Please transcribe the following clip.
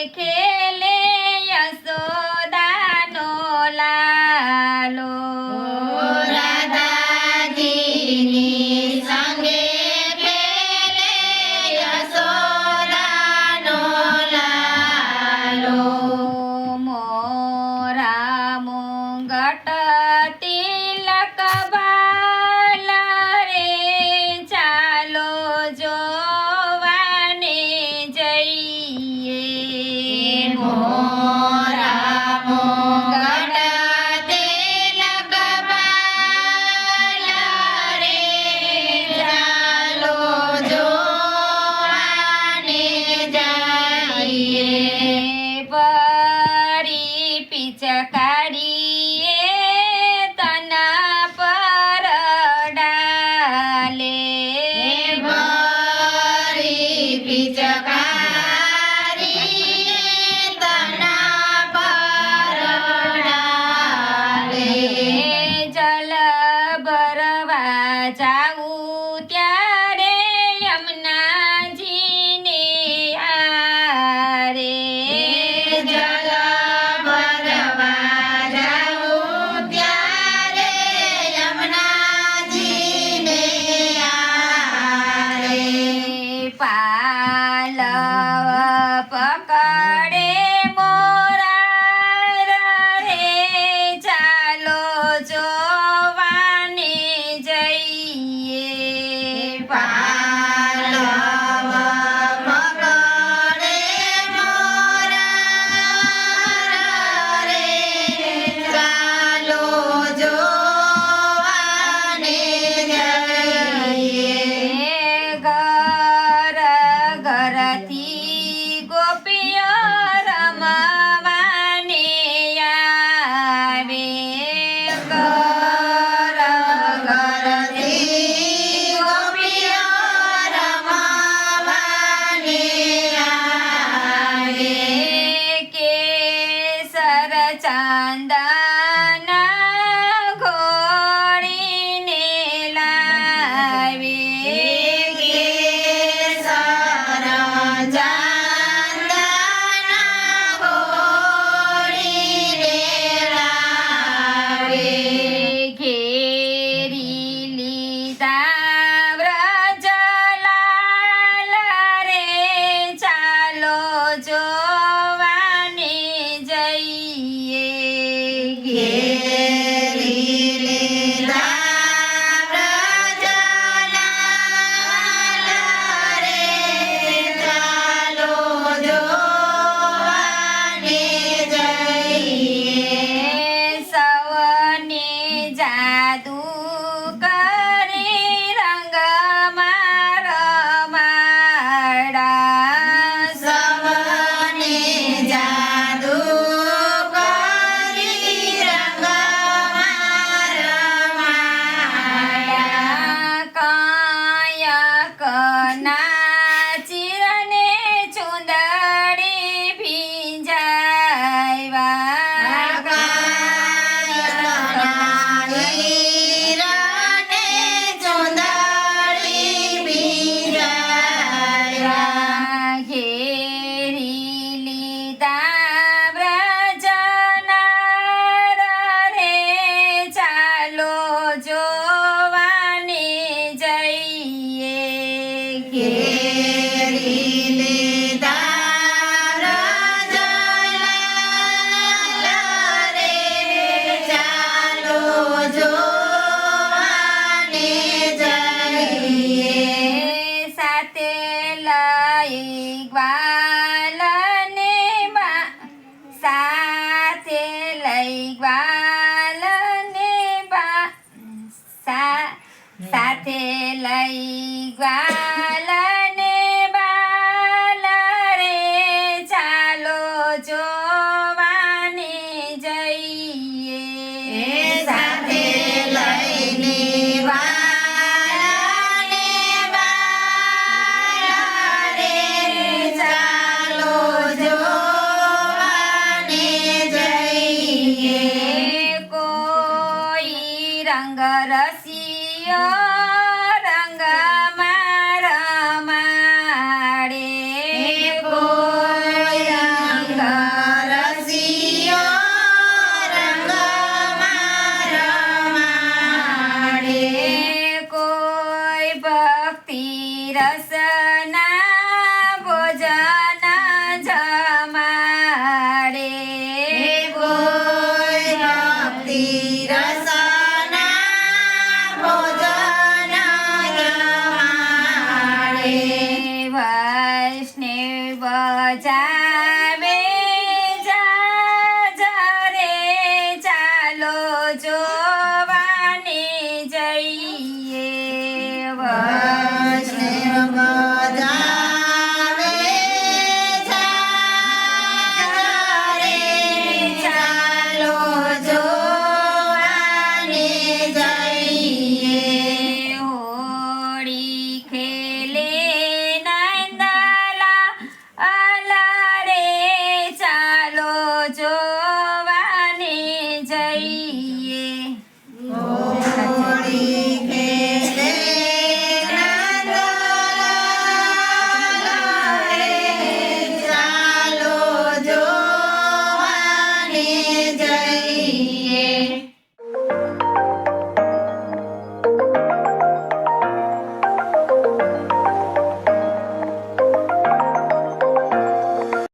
ખેલે યશોદાનો લાલો રાધાજીની સંગે ખેલે યશોદાનો લાલો મોરા મુંગટ તિલક બાલ રે ચાલો જોવાને જઈએ મોરા મુંગટ તિલક બાલ રે ચાલો જોવાને જઈએ પરી પિચકારીએ તના પર ડાલે ભરી પિચકારી તના પર ડાલે જલ ભરવા જાઉં ત્યારે યમુનાજીને આરે જલ ભરવા જાઉં ત્યારે યમુનાજીને આરે પાલવ પકડે મોરા રે ચાલો જોવાને જઈએ પાલવ પકડે મોરા રે ચાલો જોવાને જઈએ ઘર ઘરથી ગોપીઓ રમવાને આવે ઘર ઘરથી ગોપીઓ રમવાને આવે કેસર ચાંદન ઘોડીને લાવે કેસર ચાંદન ઘોડીને લાવે ઘેરી લીધા વ્રજલાલ રે ચાલો જોવાને જઈએ ઘેરી લીધા વ્રજલાલ રે ચાલો જોવાને જઈએ સવને જાદુ કરી રંગમાં રમાડા સવને જાવે